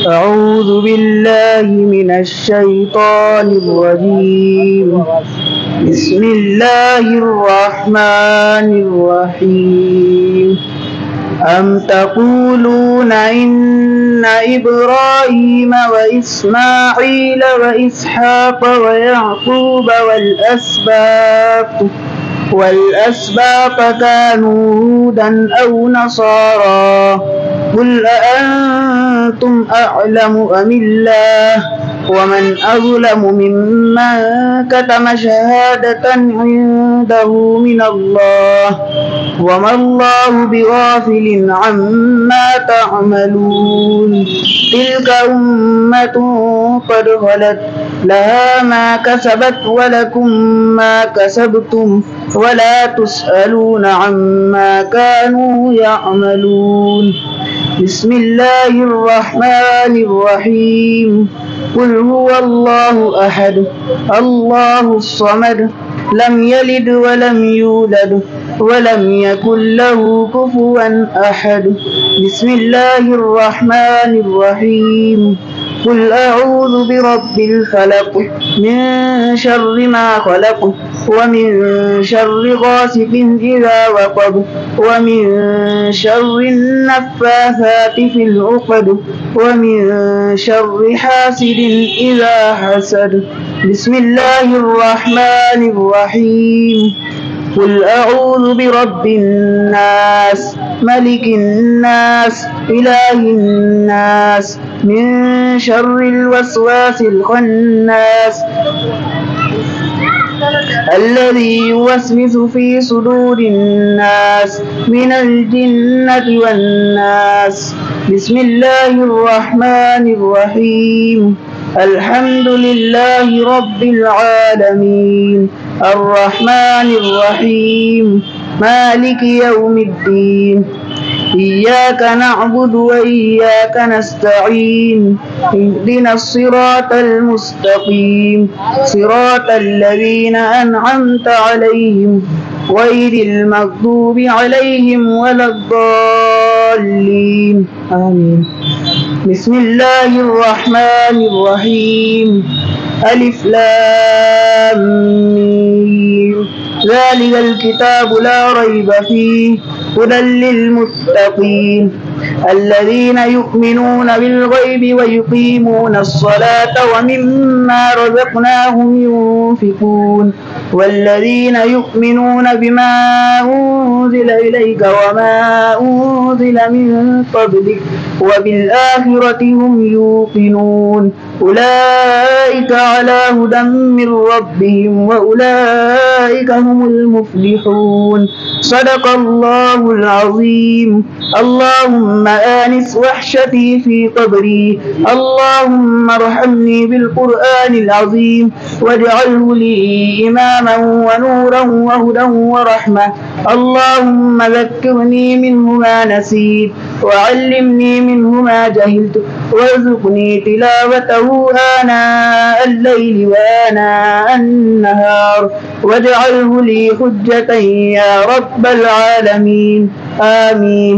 أعوذ بالله من الشيطان الرجيم. بسم الله الرحمن الرحيم. أم تقولون إن إبراهيم وإسماعيل وإسحاق ويعقوب والأسباط كانوا هودا أو نصارى قل أأنتم أعلم أم الله ومن أظلم ممن كتم شهادة عنده من الله وما الله بغافل عما تعملون. تلك أمة قد خلت لها ما كسبت ولكم ما كسبتم ولا تسألون عما كانوا يعملون. بسم الله الرحمن الرحيم. قل هو الله أحد الله الصمد لم يلد ولم يولد ولم يكن له كفوا أحد. بسم الله الرحمن الرحيم. قل أعوذ برب الفلق من شر ما خلق ومن شر غاسق إذا وقب ومن شر النفاثات في العقد ومن شر حاسد إذا حسد. بسم الله الرحمن الرحيم. قل أعوذ برب الناس ملك الناس إله الناس من شر الوسواس الخناس الذي يوسوس في صدور الناس من الجنة والناس. بسم الله الرحمن الرحيم. الحمد لله رب العالمين الرحمن الرحيم مالك يوم الدين إياك نعبد وإياك نستعين اهدنا الصراط المستقيم صراط الذين أنعمت عليهم غير المغضوب عليهم ولا الضالين آمين. بسم الله الرحمن الرحيم. ألف لام ميم ذلك الكتاب لا ريب فيه هدى للمتقين الذين يؤمنون بالغيب ويقيمون الصلاة ومما رزقناهم ينفقون والذين يؤمنون بما أنزل إليك وما أنزل من قبلك وبالآخرة هم يوقنون أولئك على هدى من ربهم وأولئك هم المفلحون. صدق الله العظيم. اللهم آنس وحشتي في قبري اللهم ارحمني بالقرآن العظيم واجعله لي إماما ونورا وهدى ورحمة. اللهم ذكرني منه ما نسيت وعلمني منه ما جهلت وارزقني تلاوته آناء الليل وآناء النهار واجعله لي حجة يا رب العالمين آمين.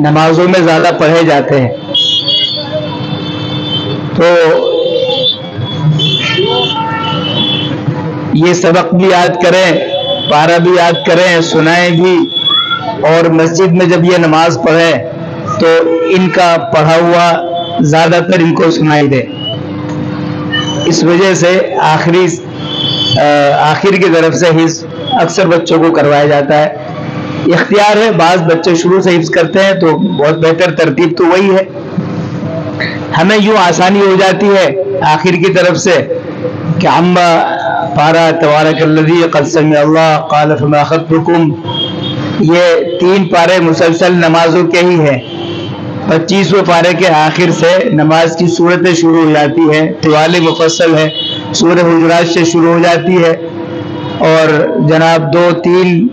نمازوں میں زیادہ پڑھے جاتے ہیں. تو یہ سبق بھی یاد کریں, پارہ بھی یاد کریں, سنائیں بھی, اور مسجد میں جب یہ نماز پڑھیں تو ان کا پڑھا ہوا زیادہ تر ان کو سنائی دے. اس وجہ سے آخر کی طرف سے حفظ اکثر بچوں کو کروایا جاتا ہے. اختیار ہے, بعض بچے شروع سے حفظ کرتے ہیں تو بہت بہتر, ترتیب تو وہی ہے. ہمیں یوں آسانی ہو جاتی ہے آخر کی طرف سے کہ عما پارا تبارک الذی قد سمع اللہ قال فما خطبکم, یہ 3 پارے مسلسل نمازوں کے ہی ہیں. 25ویں پارے کے آخر سے نماز کی صورتیں شروع ہو جاتی ہیں. طوال مفصل ہے, سورہ حجرات سے شروع ہو جاتی ہے, اور جناب 2-3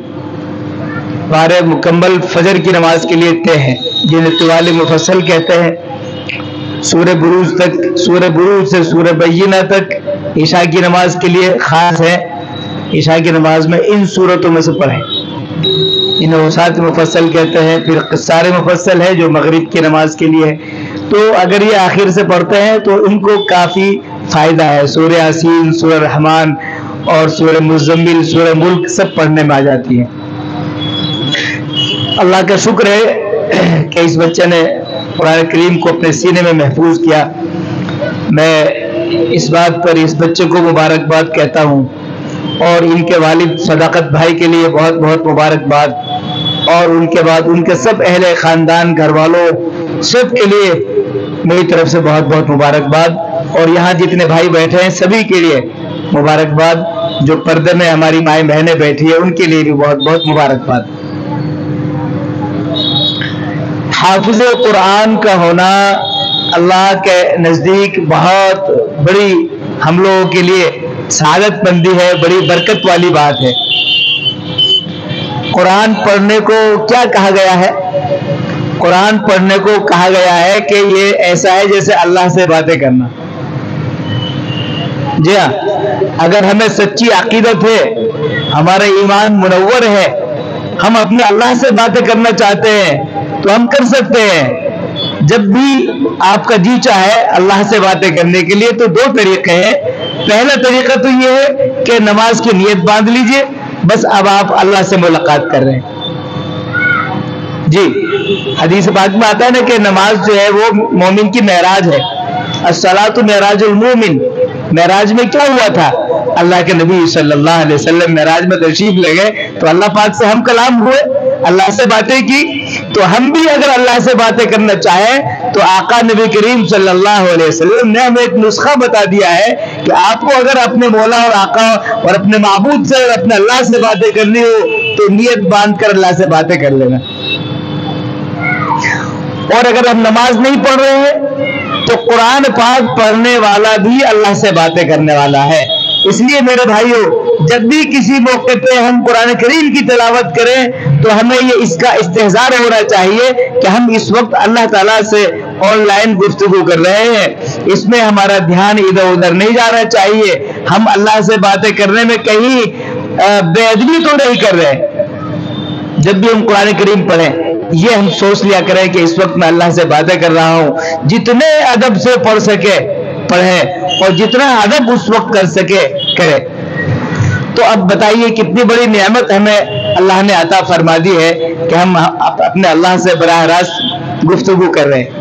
پارے مکمل فجر کی نماز کے لیے طے ہیں جنہیں طوال مفصل کہتے ہیں. سورہ بروج تک, سورہ بروج سے سورہ بینہ تک عشاء کی نماز کے لیے خاص ہے. عشاء کی نماز میں ان صورتوں میں سے پڑھیں, انہیں اوساط مفصل کہتے ہیں. پھر قصار مفصل ہے جو مغرب کی نماز کے لیے ہے. تو اگر یہ آخر سے پڑھتے ہیں تو ان کو کافی فائدہ ہے. سورہ یاسین, سورہ رحمان اور سورہ مزمل, سورہ ملک سب پڑھنے میں آ جاتی ہیں. اللہ کا شکر ہے کہ اس بچے نے قرآن کریم کو اپنے سینے میں محفوظ کیا. میں اس بات پر اس بچے کو مبارکباد کہتا ہوں, اور ان کے والد صداقت بھائی کے لیے بہت بہت مبارکباد, اور ان کے بعد ان کے سب اہل خاندان, گھر والوں سب کے لیے میری طرف سے بہت بہت مبارکباد. اور یہاں جتنے بھائی بیٹھے ہیں سبھی کے لیے مبارکباد. جو پردے میں ہماری مائیں بہنیں بیٹھی ہیں ان کے لیے بھی بہت بہت مبارکباد. حافظ قرآن کا ہونا اللہ کے نزدیک بہت بڑی ہم لوگوں کے لیے سعادت مندی ہے, بڑی برکت والی بات ہے. قرآن پڑھنے کو کیا کہا گیا ہے؟ قرآن پڑھنے کو کہا گیا ہے کہ یہ ایسا ہے جیسے اللہ سے باتیں کرنا. جی ہاں, اگر ہمیں سچی عقیدت ہے, ہمارا ایمان منور ہے, ہم اپنے اللہ سے باتیں کرنا چاہتے ہیں تو ہم کر سکتے ہیں. جب بھی آپ کا جی چاہے اللہ سے باتیں کرنے کے لیے تو 2 طریقے ہیں. پہلا طریقہ تو یہ ہے کہ نماز کی نیت باندھ لیجئے, بس اب آپ اللہ سے ملاقات کر رہے ہیں. جی, حدیث پاک میں آتا ہے نا کہ نماز جو ہے وہ مومن کی معراج ہے. الصلاۃ معراج المومن. معراج میں کیا ہوا تھا؟ اللہ کے نبی صلی اللہ علیہ وسلم معراج میں تشریف لے گئے تو اللہ پاک سے ہم کلام ہوئے, اللہ سے باتیں کی. تو ہم بھی اگر اللہ سے باتیں کرنا چاہیں تو آقا نبی کریم صلی اللہ علیہ وسلم نے ہمیں ایک نسخہ بتا دیا ہے کہ آپ کو اگر اپنے مولا اور آقا اور اپنے معبود سے اور اپنے اللہ سے باتیں کرنی ہو تو نیت باندھ کر اللہ سے باتیں کر لینا. اور اگر ہم نماز نہیں پڑھ رہے ہیں تو قرآن پاک پڑھنے والا بھی اللہ سے باتیں کرنے والا ہے. اس لیے میرے بھائیوں, جب بھی کسی موقع پہ ہم قرآن کریم کی تلاوت کریں تو ہمیں یہ اس کا استحضار ہونا چاہیے کہ ہم اس وقت اللہ تعالیٰ سے آن لائن گفتگو کر رہے ہیں. اس میں ہمارا دھیان ادھر ادھر نہیں جانا چاہیے. ہم اللہ سے باتیں کرنے میں کہیں بے ادبی تو نہیں کر رہے. جب بھی ہم قرآن کریم پڑھیں یہ ہم سوچ لیا کریں کہ اس وقت میں اللہ سے باتیں کر رہا ہوں. جتنے ادب سے پڑھ سکے پڑھے, اور جتنا ادب اس وقت کر سکے کرے. تو اب بتائیے کتنی بڑی نعمت ہمیں اللہ نے عطا فرما دی ہے کہ ہم اپنے اللہ سے براہ راست گفتگو کر رہے ہیں.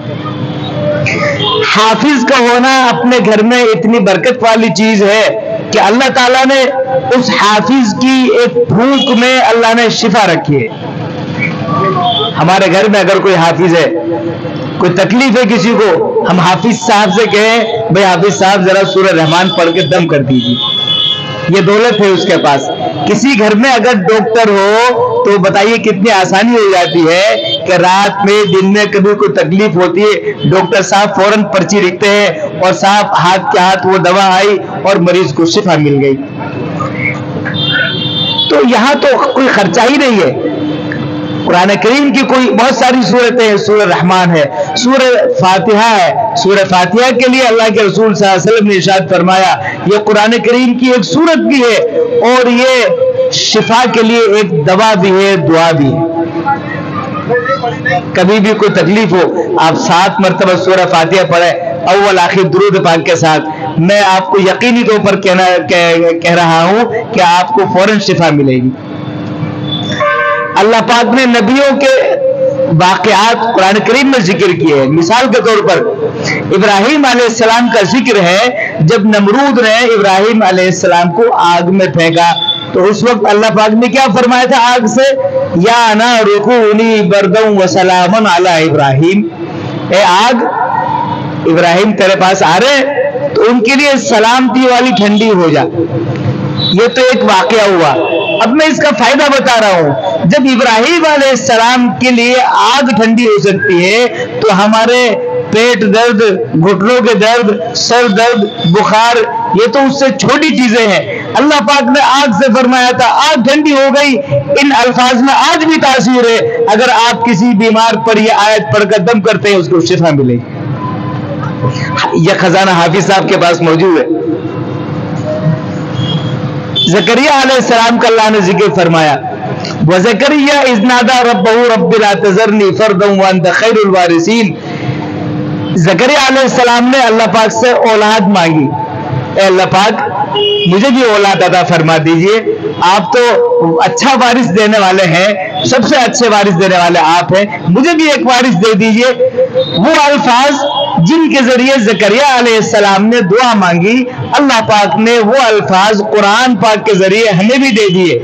حافظ کا ہونا اپنے گھر میں اتنی برکت والی چیز ہے کہ اللہ تعالیٰ نے اس حافظ کی ایک پھونک میں اللہ نے شفا رکھی ہے. ہمارے گھر میں اگر کوئی حافظ ہے, کوئی تکلیف ہے کسی کو, ہم حافظ صاحب سے کہیں بھائی حافظ صاحب ذرا سورہ رحمان پڑھ کے دم کر دیجیے. یہ دولت ہے اس کے پاس. کسی گھر میں اگر ڈاکٹر ہو تو بتائیے کتنی آسانی ہو جاتی ہے کہ رات میں دن میں کبھی کوئی تکلیف ہوتی ہے, ڈاکٹر صاحب فوراً پرچی لکھتے ہیں اور صاحب ہاتھ کے ہاتھ وہ دوا آئی اور مریض کو شفا مل گئی. تو یہاں تو کوئی خرچہ ہی نہیں ہے. قرآن کریم کی کوئی بہت ساری صورتیں ہیں. سورہ رحمان ہے, سورہ فاتحہ ہے. سورہ فاتحہ کے لیے اللہ کے رسول صلی اللہ علیہ وسلم نے ارشاد فرمایا یہ قرآن کریم کی ایک صورت بھی ہے اور یہ شفا کے لیے ایک دوا بھی ہے, دعا بھی ہے. کبھی بھی کوئی تکلیف ہو آپ 7 مرتبہ سورہ فاتحہ پڑھیں اول آخر درود پاک کے ساتھ، میں آپ کو یقینی طور پر کہہ رہا ہوں کہ آپ کو فوراً شفا ملے گی۔ اللہ پاک نے نبیوں کے واقعات قرآن کریم میں ذکر کیے ہیں۔ مثال کے طور پر ابراہیم علیہ السلام کا ذکر ہے، جب نمرود نے ابراہیم علیہ السلام کو آگ میں پھینکا تو اس وقت اللہ پاک نے کیا فرمایا تھا آگ سے؟ یا نار کونی بردا وسلاما علی ابراہیم، اے آگ ابراہیم تیرے پاس آ رہے تو ان کے لیے سلامتی والی ٹھنڈی ہو جا۔ یہ تو ایک واقعہ ہوا۔ اب میں اس کا فائدہ بتا رہا ہوں، جب ابراہیم علیہ السلام کے لیے آگ ٹھنڈی ہو سکتی ہے تو ہمارے پیٹ درد، گھٹنوں کے درد، سر درد، بخار، یہ تو اس سے چھوٹی چیزیں ہیں۔ اللہ پاک نے آگ سے فرمایا تھا آگ ٹھنڈی ہو گئی۔ ان الفاظ میں آج بھی تاثیر ہے، اگر آپ کسی بیمار پر یہ آیت پڑھ کر دم کرتے ہیں اس کو شفا ملے گی۔ یہ خزانہ حافظ صاحب کے پاس موجود ہے۔ زکریا علیہ السلام کا اللہ نے ذکر فرمایا، وَزَكَرِيَّا إِذْ نَادَىٰ رَبَّهُ رَبِّ لَا تَذَرْنِي فَرْدًا وَأَنْتَ خَيْرُ الْوَارِثِينَ۔ زکریا علیہ السلام نے اللہ پاک سے اولاد مانگی، اے اللہ پاک مجھے بھی اولاد عطا فرما دیجئے، آپ تو اچھا وارث دینے والے ہیں، سب سے اچھے وارث دینے والے آپ ہیں، مجھے بھی ایک وارث دے دیجئے۔ وہ الفاظ جن کے ذریعے زکریا علیہ السلام نے دعا مانگی، اللہ پاک نے وہ الفاظ قرآن پاک کے ذریعے ہمیں بھی دے دیے۔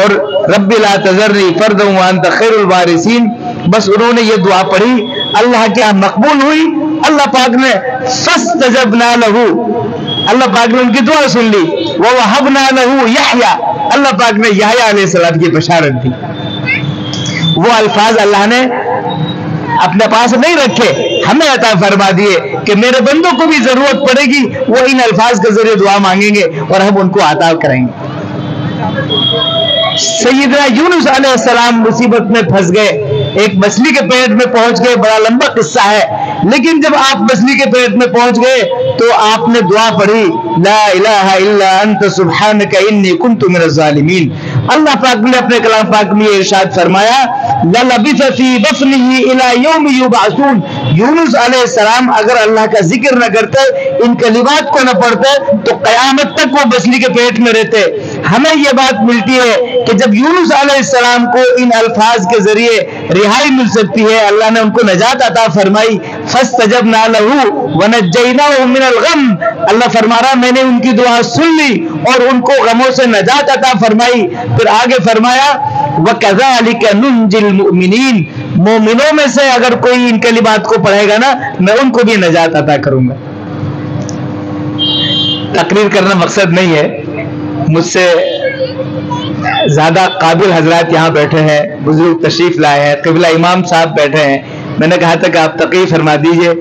اور رب لا تذرنی فردا وانت خیر الوارثین، بس انہوں نے یہ دعا پڑھی، اللہ کے ہاں مقبول ہوئی۔ اللہ پاک نے فاستجبنا لہ، اللہ پاک نے ان کی دعا سن لی۔ ووہبنا لہ یحییٰ، اللہ پاک نے یحییٰ علیہ السلام کی بشارت دی۔ وہ الفاظ اللہ نے اپنے پاس نہیں رکھے، ہمیں عطا فرما دیے کہ میرے بندوں کو بھی ضرورت پڑے گی وہ ان الفاظ کے ذریعے دعا مانگیں گے اور ہم ان کو عطا کریں گے۔ سیدنا یونس علیہ السلام مصیبت میں پھنس گئے، ایک مچھلی کے پیٹ میں پہنچ گئے، بڑا لمبا قصہ ہے، لیکن جب آپ مچھلی کے پیٹ میں پہنچ گئے تو آپ نے دعا پڑھی، لا الہ الا انت سبحانک انی کنت من الظالمین۔ اللہ پاک نے اپنے کلام پاک میں ارشاد فرمایا، لَلَبِثَ فِي بَطْنِهِ إِلَى يَوْمِ يُبْعَثُونَ۔ یونس علیہ السلام اگر اللہ کا ذکر نہ کرتے، ان کلمات کو نہ پڑھتے تو قیامت تک وہ مچھلی کے پیٹ میں رہتے۔ ہمیں یہ بات ملتی ہے کہ جب یونس علیہ السلام کو ان الفاظ کے ذریعے رہائی مل سکتی ہے، اللہ نے ان کو نجات عطا فرمائی، فاستجبنا لہ ونجیناہ من الغم۔ اللہ فرما رہا میں نے ان کی دعا سن لی اور ان کو غموں سے نجات عطا فرمائی۔ پھر آگے فرمایا وَكَذَلِكَ نُنْجِي الْمُؤْمِنِينَ، مومنوں میں سے اگر کوئی ان کلمات کو پڑھے گا نا میں ان کو بھی نجات عطا کروں گا۔ تقریر کرنا مقصد نہیں ہے، مجھ سے زیادہ قابل حضرات یہاں بیٹھے ہیں، بزرگ تشریف لائے ہیں، قبلہ امام صاحب بیٹھے ہیں، میں نے کہا تھا کہ آپ تقریر فرما دیجئے،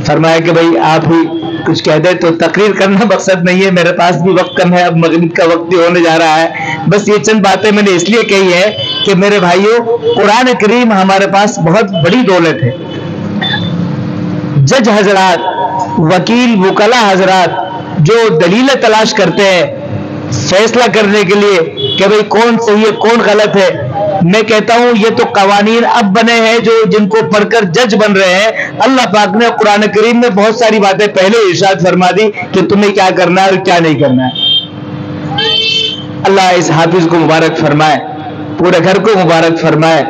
فرمایا کہ بھائی آپ ہی کچھ کہہ دیں، تو تقریر کرنا مقصد نہیں ہے، میرے پاس بھی وقت کم ہے، اب مغرب کا وقت ہونے جا رہا ہے، بس یہ چند باتیں میں نے اس لیے کہی ہے کہ میرے بھائیوں قرآن کریم ہمارے پاس بہت بڑی دولت ہے۔ جج حضرات، وکیل، وکلا حضرات جو دلیلیں تلاش کرتے ہیں فیصلہ کرنے کے لیے کہ بھئی کون صحیح ہے کون غلط ہے، میں کہتا ہوں یہ تو قوانین اب بنے ہیں جو جن کو پڑھ کر جج بن رہے ہیں۔ اللہ پاک نے قرآن کریم میں بہت ساری باتیں پہلے ارشاد فرما دی کہ تمہیں کیا کرنا ہے اور کیا نہیں کرنا ہے۔ اللہ اس حافظ کو مبارک فرمائے، پورے گھر کو مبارک فرمائے،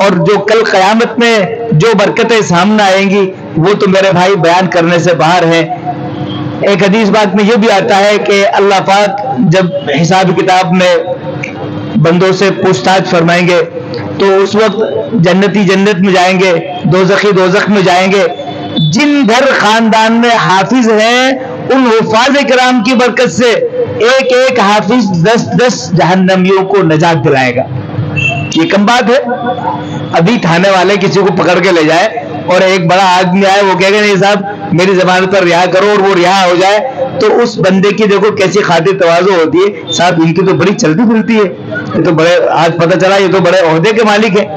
اور جو کل قیامت میں جو برکتیں سامنے آئیں گی وہ تو میرے بھائی بیان کرنے سے باہر ہے۔ ایک حدیث بات میں یہ بھی آتا ہے کہ اللہ پاک جب حساب کتاب میں بندوں سے پوچھ تاچھ فرمائیں گے تو اس وقت جنتی جنت میں جائیں گے، دوزخی دوزخ میں جائیں گے۔ جن گھر خاندان میں حافظ ہیں ان حفاظ کرام کی برکت سے ایک ایک حافظ 10 جہنمیوں کو نجات دلائے گا۔ یہ کم بات ہے؟ ابھی تھانے والے کسی کو پکڑ کے لے جائے اور ایک بڑا آدمی آئے وہ کہے گا نہیں صاحب میری زبان پر رہا کرو اور وہ رہا ہو جائے تو اس بندے کی دیکھو کیسی خاطر تواضع ہوتی ہے، صاحب ان کی تو بڑی چلتی پھرتی ہے، یہ تو بڑے آج پتہ چلا یہ تو بڑے عہدے کے مالک ہیں۔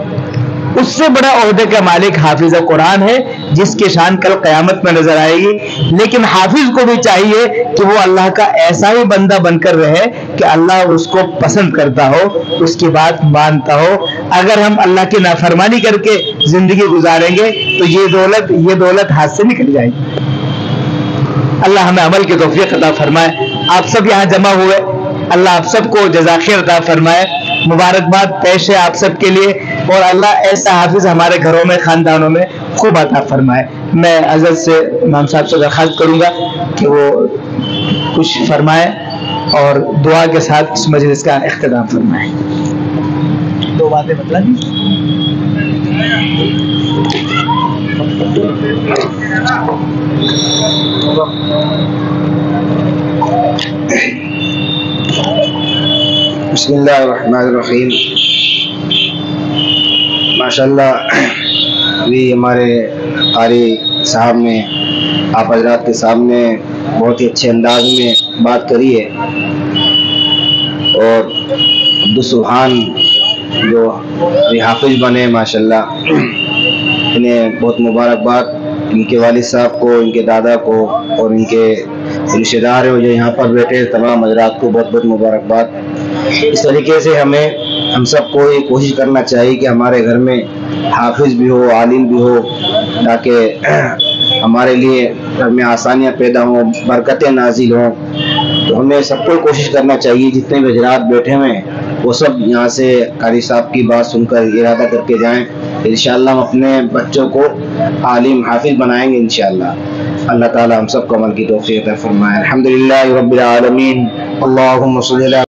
اس سے بڑا عہدے کا مالک حافظ قرآن ہے جس کی شان کل قیامت میں نظر آئے گی۔ لیکن حافظ کو بھی چاہیے کہ وہ اللہ کا ایسا ہی بندہ بن کر رہے کہ کہ اللہ اس کو پسند کرتا ہو، اس کی بات مانتا ہو. اگر ہم اللہ کی نافرمانی کر کے زندگی گزاریں گے تو یہ دولت ہاتھ سے نکل جائے گی. اللہ ہمیں عمل کی توفیق عطا فرمائے. آپ سب یہاں جمع ہوئے، اللہ آپ سب کو جزا خیر عطا فرمائے. مبارکباد پیش ہے آپ سب کے لیے، اور اللہ ایسا حافظ ہمارے گھروں میں، خاندانوں میں خوب عطا فرمائے. میں عزت سے امام صاحب سے درخواست کروں گا کہ وہ کچھ فرمائے اور دعا کے ساتھ اس مجلس کا اختتام فرمائے. دو باتیں بتلا دی. بسم اللہ الرحمن الرحیم. ماشاءاللہ ابھی ہمارے قاری صاحب نے آپ حضرات کے سامنے بہت ہی اچھے انداز میں بات کری ہے، اور عبدالسبحان جو حافظ بنے ماشاءاللہ انہیں بہت مبارکباد. ان کے والد صاحب کو، ان کے دادا کو، اور ان کے رشتہ دار جو یہاں پر بیٹھے تمام حضرات کو بہت بہت مبارکباد. اس طریقے سے ہم سب کو یہ کوشش کرنا چاہیے کہ ہمارے گھر میں حافظ بھی ہو، عالم بھی ہو، تاکہ ہمارے لیے گھر میں آسانیاں پیدا ہوں، برکتیں نازل ہوں. تو ہمیں سب کو کوشش کرنا چاہیے، جتنے بھی حضرات بیٹھے ہوئے ہیں وہ سب یہاں سے قاری صاحب کی بات سن کر ارادہ کر کے جائیں. انشاءاللہ ہم اپنے بچوں کو عالم حافظ بنائیں گے انشاءاللہ. اللہ تعالی ہم سب کو عمل کی توفیق عطا فرمائے. الحمدللہ رب العالمین. اللہم صلی اللہ